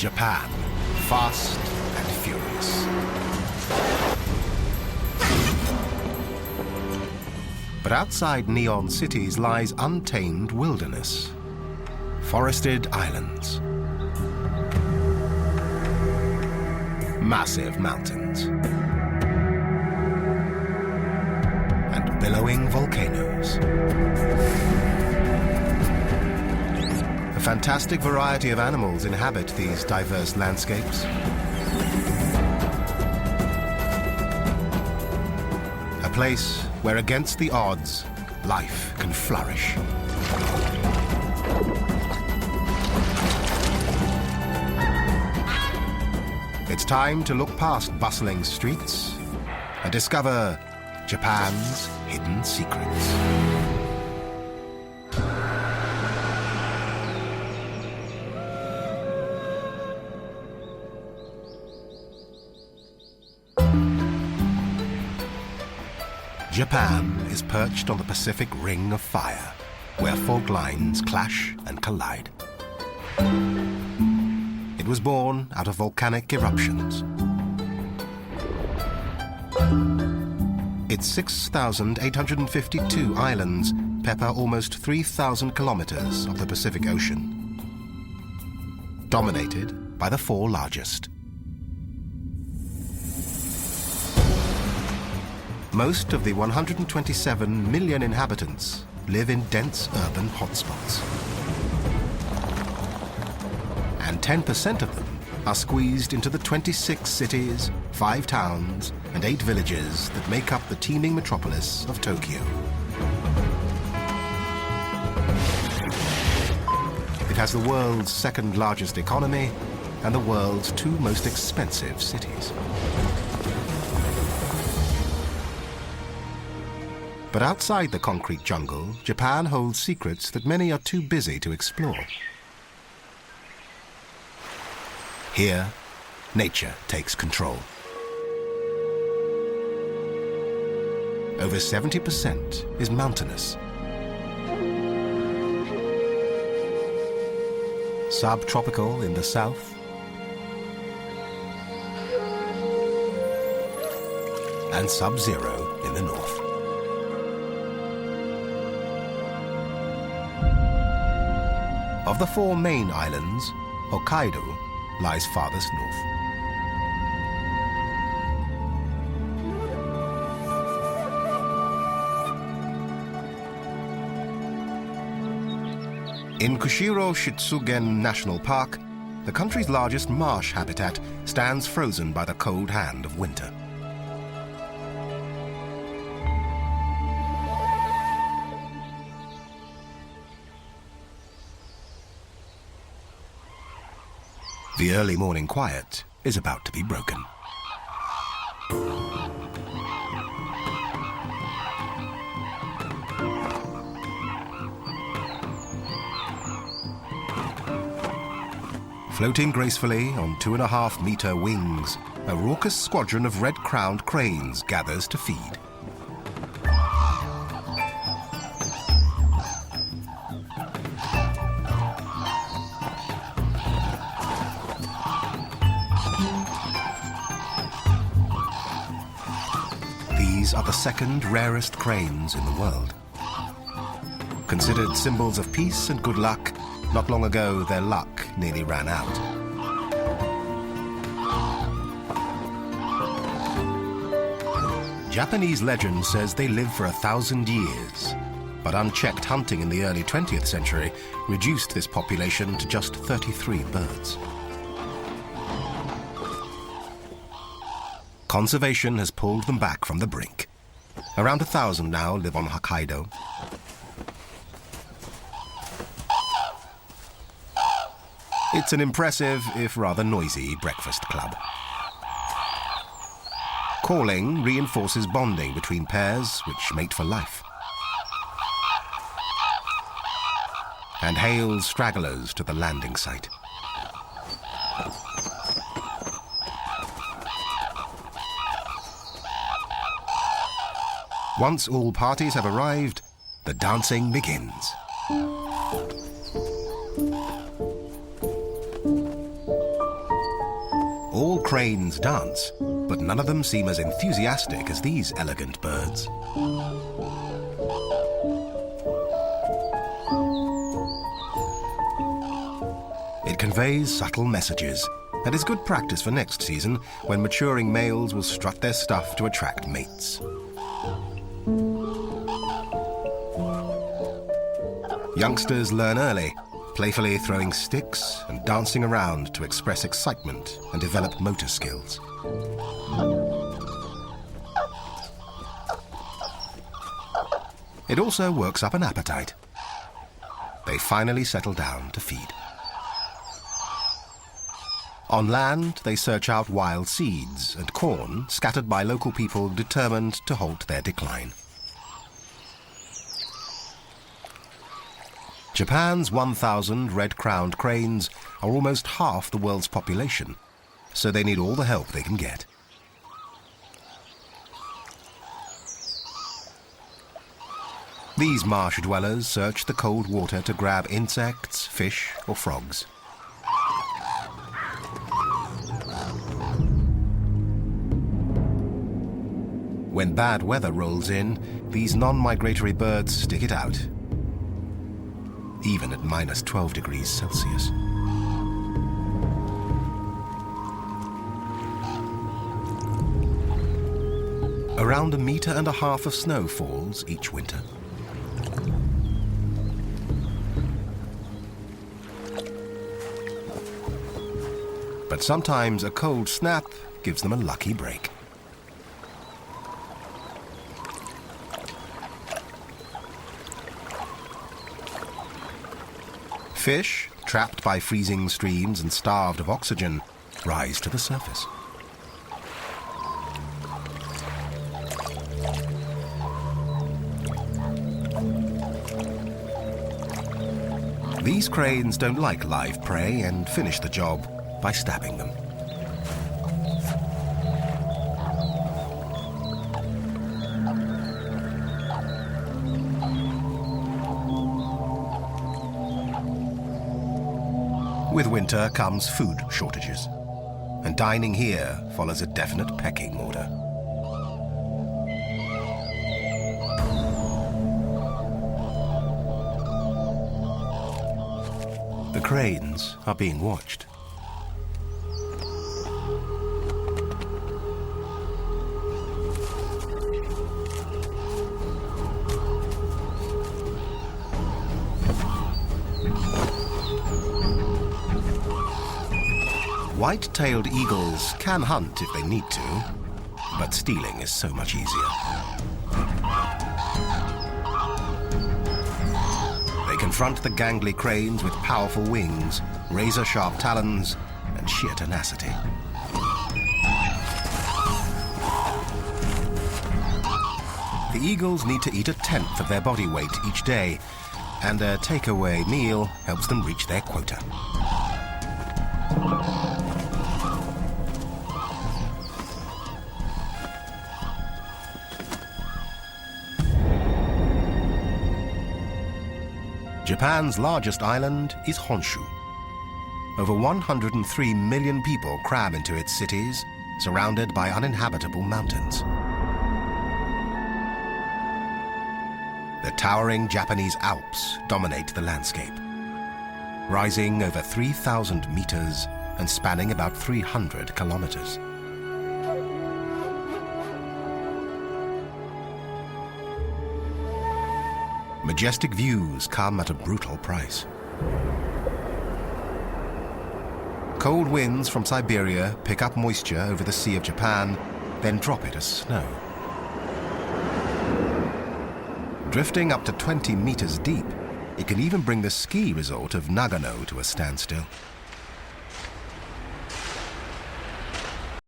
Japan, fast and furious. But outside neon cities lies untamed wilderness. Forested islands. Massive mountains. And billowing volcanoes. A fantastic variety of animals inhabit these diverse landscapes. A place where, against the odds, life can flourish. It's time to look past bustling streets and discover Japan's hidden secrets. Japan is perched on the Pacific Ring of Fire, where fault lines clash and collide. It was born out of volcanic eruptions. Its 6,852 islands pepper almost 3,000 kilometers of the Pacific Ocean, dominated by the four largest. Most of the 127 million inhabitants live in dense urban hotspots. And 10% of them are squeezed into the 26 cities, 5 towns, and 8 villages that make up the teeming metropolis of Tokyo. It has the world's second largest economy and the world's 2 most expensive cities. But outside the concrete jungle, Japan holds secrets that many are too busy to explore. Here, nature takes control. Over 70% is mountainous. Subtropical in the south, and sub-zero in the north. Of the 4 main islands, Hokkaido lies farthest north. In Kushiro Shitsugen National Park, the country's largest marsh habitat stands frozen by the cold hand of winter. The early morning quiet is about to be broken. Floating gracefully on 2.5-meter wings, a raucous squadron of red-crowned cranes gathers to feed. These are the second rarest cranes in the world. Considered symbols of peace and good luck, not long ago their luck nearly ran out. Japanese legend says they live for 1,000 years, but unchecked hunting in the early 20th century reduced this population to just 33 birds. Conservation has pulled them back from the brink. Around 1,000 now live on Hokkaido. It's an impressive, if rather noisy, breakfast club. Calling reinforces bonding between pairs which mate for life, and hails stragglers to the landing site. Once all parties have arrived, the dancing begins. cranes dance, but none of them seem as enthusiastic as these elegant birds. It conveys subtle messages and is good practice for next season, when maturing males will strut their stuff to attract mates. Youngsters learn early, playfully throwing sticks and dancing around to express excitement and develop motor skills. It also works up an appetite. They finally settle down to feed. On land, they search out wild seeds and corn scattered by local people determined to halt their decline. Japan's 1,000 red-crowned cranes are almost half the world's population, so they need all the help they can get. These marsh dwellers search the cold water to grab insects, fish, or frogs. When bad weather rolls in, these non-migratory birds stick it out, even at minus 12 degrees Celsius. Around 1.5 meters of snow falls each winter. But sometimes a cold snap gives them a lucky break. Fish, trapped by freezing streams and starved of oxygen, rise to the surface. These cranes don't like live prey and finish the job by stabbing them. With winter comes food shortages, and dining here follows a definite pecking order. The cranes are being watched. White-tailed eagles can hunt if they need to, but stealing is so much easier. They confront the gangly cranes with powerful wings, razor-sharp talons, and sheer tenacity. The eagles need to eat 1/10 of their body weight each day, and a takeaway meal helps them reach their quota. Japan's largest island is Honshu. Over 103 million people cram into its cities, surrounded by uninhabitable mountains. The towering Japanese Alps dominate the landscape, rising over 3,000 meters and spanning about 300 kilometers. Majestic views come at a brutal price. Cold winds from Siberia pick up moisture over the Sea of Japan, then drop it as snow. Drifting up to 20 meters deep, it can even bring the ski resort of Nagano to a standstill.